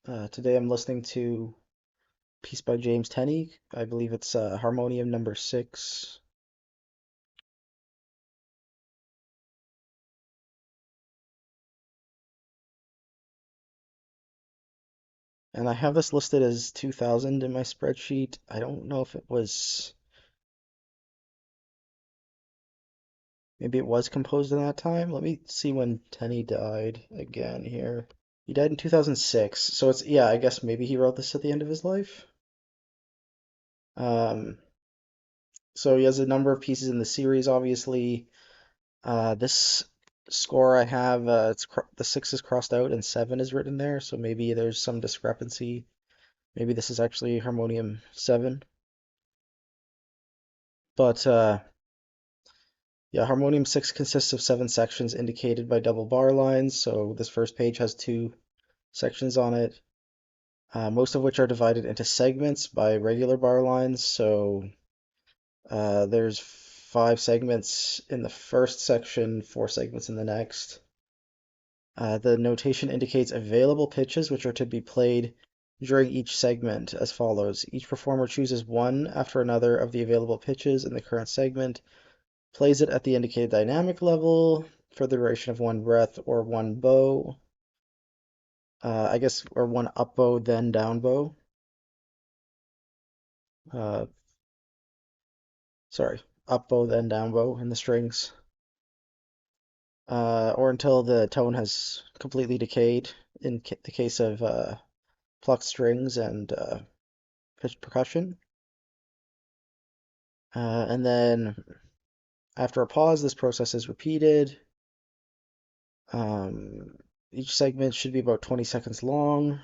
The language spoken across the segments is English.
Today I'm listening to a piece by James Tenney. I believe it's Harmonium number 6. And I have this listed as 2000 in my spreadsheet. I don't know if it was, maybe it was composed in that time. Let me see when Tenney died again here. He died in 2006. So it's, yeah, I guess maybe he wrote this at the end of his life. Um, so he has a number of pieces in the series, obviously. This score I have, the 6 is crossed out and 7 is written there, so maybe there's some discrepancy. Maybe this is actually Harmonium 7. But yeah, Harmonium 6 consists of 7 sections indicated by double bar lines. So this first page has 2 sections on it, most of which are divided into segments by regular bar lines. So there's 5 segments in the first section, 4 segments in the next. The notation indicates available pitches which are to be played during each segment as follows. Each performer chooses one after another of the available pitches in the current segment, plays it at the indicated dynamic level for the duration of one breath or one bow. I guess, or one up bow, then down bow. Uh, sorry, up bow, then down bow in the strings. Or until the tone has completely decayed in the case of plucked strings and pitched percussion. And then after a pause, this process is repeated. Um, each segment should be about 20 seconds long.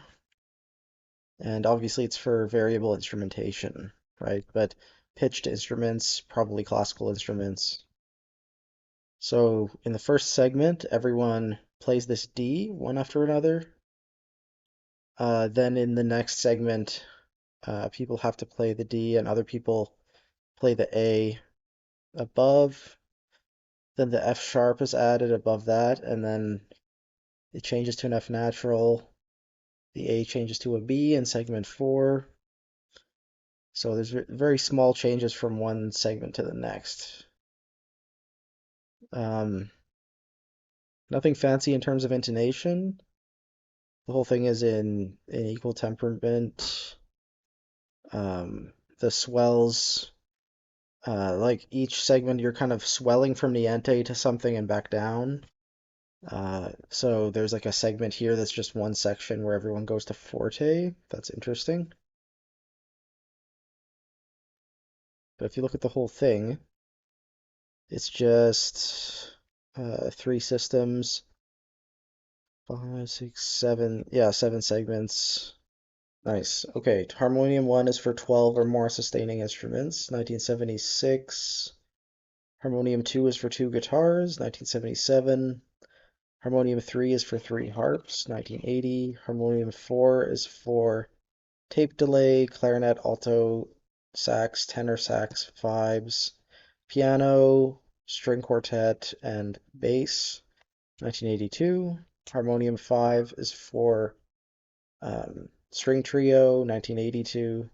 And obviously it's for variable instrumentation, right? But pitched instruments, probably classical instruments. So in the first segment, everyone plays this D one after another. Then in the next segment, people have to play the D and other people play the A above. Then the F sharp is added above that, and then it changes to an F natural. The A changes to a B in segment 4. So there's very small changes from one segment to the next. Um, Nothing fancy in terms of intonation. The whole thing is in equal temperament. The swells, like each segment, you're kind of swelling from niente to something and back down. So there's like a segment here that's just one section where everyone goes to forte. That's interesting. But if you look at the whole thing, it's just 3 systems, 5, 6, 7. Yeah, 7 segments. Nice. Okay, Harmonium 1 is for 12 or more sustaining instruments, 1976. Harmonium 2 is for 2 guitars, 1977. Harmonium 3 is for 3 harps, 1980. Harmonium 4 is for tape delay, clarinet, alto, sax, tenor sax, vibes, piano, string quartet, and bass, 1982. Harmonium 5 is for string trio, 1982.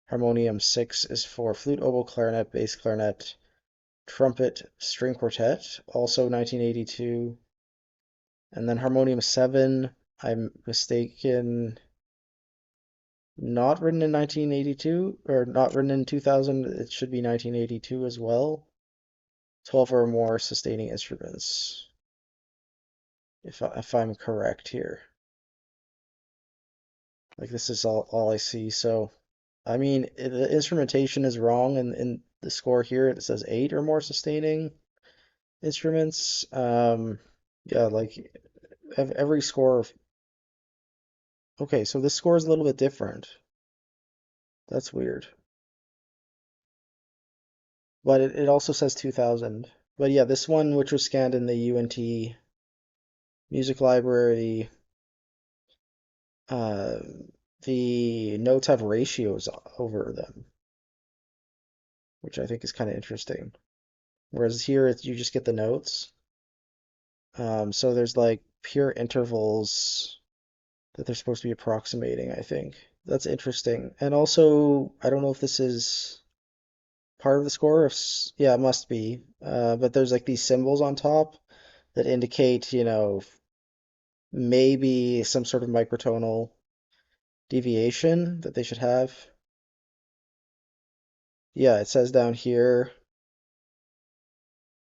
Harmonium 6 is for flute, oboe, clarinet, bass clarinet, trumpet, string quartet, also 1982. And then Harmonium 7, I'm mistaken, not written in 1982 or not written in 2000. It should be 1982 as well. 12 or more sustaining instruments, if I'm correct here. Like this is all I see. So, I mean, the instrumentation is wrong in the score here. It says 8 or more sustaining instruments. Yeah, like every score. Okay, so this score is a little bit different. That's weird. But it also says 2000. But yeah, this one, which was scanned in the UNT music library, uh, the notes have ratios over them, which I think is kind of interesting. Whereas here, you just get the notes. So there's like pure intervals. that they're supposed to be approximating, I think. That's interesting. And also, I don't know if this is part of the score. If, yeah, it must be. But there's like these symbols on top that indicate, maybe some sort of microtonal deviation that they should have. Yeah, it says down here,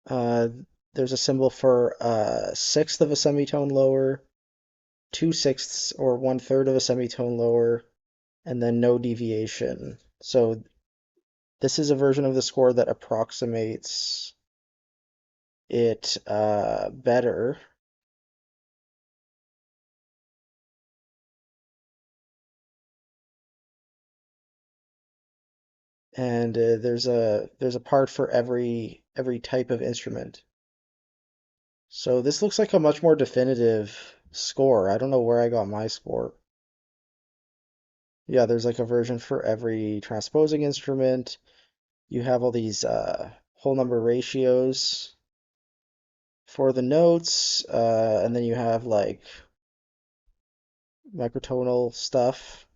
uh, there's a symbol for a sixth of a semitone lower, 2/6 or 1/3 of a semitone lower, and then no deviation. So this is a version of the score that approximates it better. And there's a part for every type of instrument. So this looks like a much more definitive score. I don't know where I got my score. Yeah, there's like a version for every transposing instrument. You have all these whole number ratios for the notes, and then you have like microtonal stuff.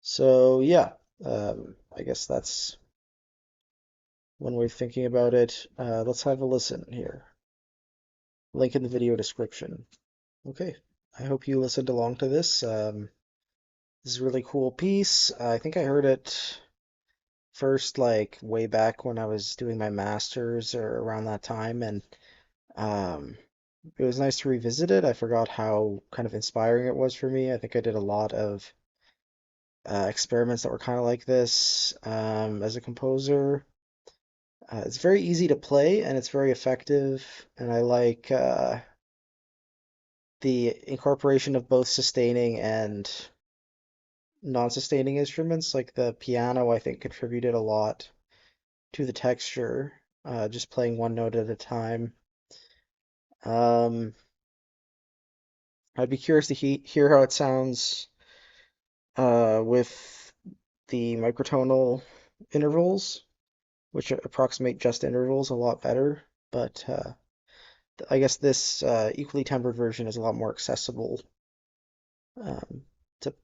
So yeah, I guess that's one way of thinking about it. Let's have a listen here. Link in the video description. Okay, I hope you listened along to this. This is a really cool piece. I think I heard it first like way back when I was doing my master's or around that time, and um, it was nice to revisit it. I forgot how kind of inspiring it was for me. I think I did a lot of experiments that were kind of like this as a composer. It's very easy to play and it's very effective, and I like the incorporation of both sustaining and non-sustaining instruments. Like the piano, I think contributed a lot to the texture, just playing one note at a time. Um, I'd be curious to hear how it sounds with the microtonal intervals, which approximate just intervals a lot better. But I guess this equally tempered version is a lot more accessible um,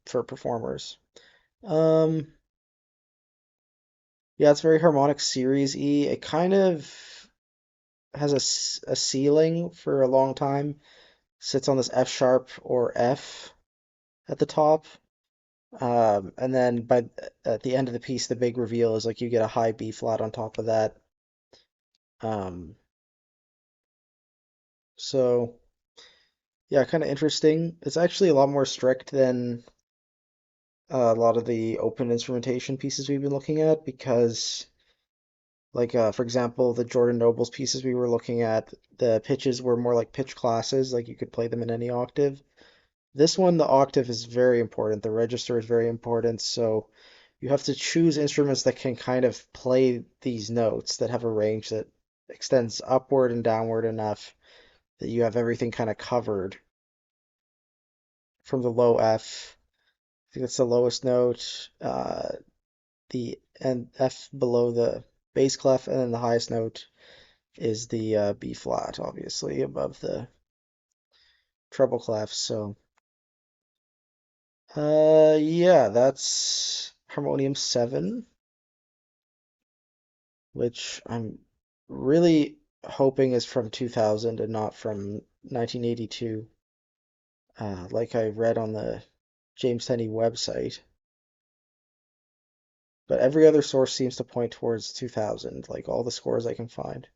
for performers. Um, yeah, it's very harmonic series E. It kind of has a ceiling for a long time. Sits on this F sharp or F at the top. And then at the end of the piece, the big reveal is like you get a high B flat on top of that. Um, so yeah, kind of interesting. It's actually a lot more strict than a lot of the open instrumentation pieces we've been looking at because, like, for example, the Jordan Nobles pieces we were looking at, the pitches were more like pitch classes, like you could play them in any octave. This one, the octave is very important. The register is very important. So you have to choose instruments that can kind of play these notes that have a range that extends upward and downward enough that you have everything kind of covered from the low F. I think that's the lowest note. The and F below the bass clef, and then the highest note is the B flat, obviously above the treble clef. So, yeah, that's Harmonium 7, which I'm really hoping is from 2000 and not from 1982, like I read on the James Tenney website. But every other source seems to point towards 2000, like all the scores I can find.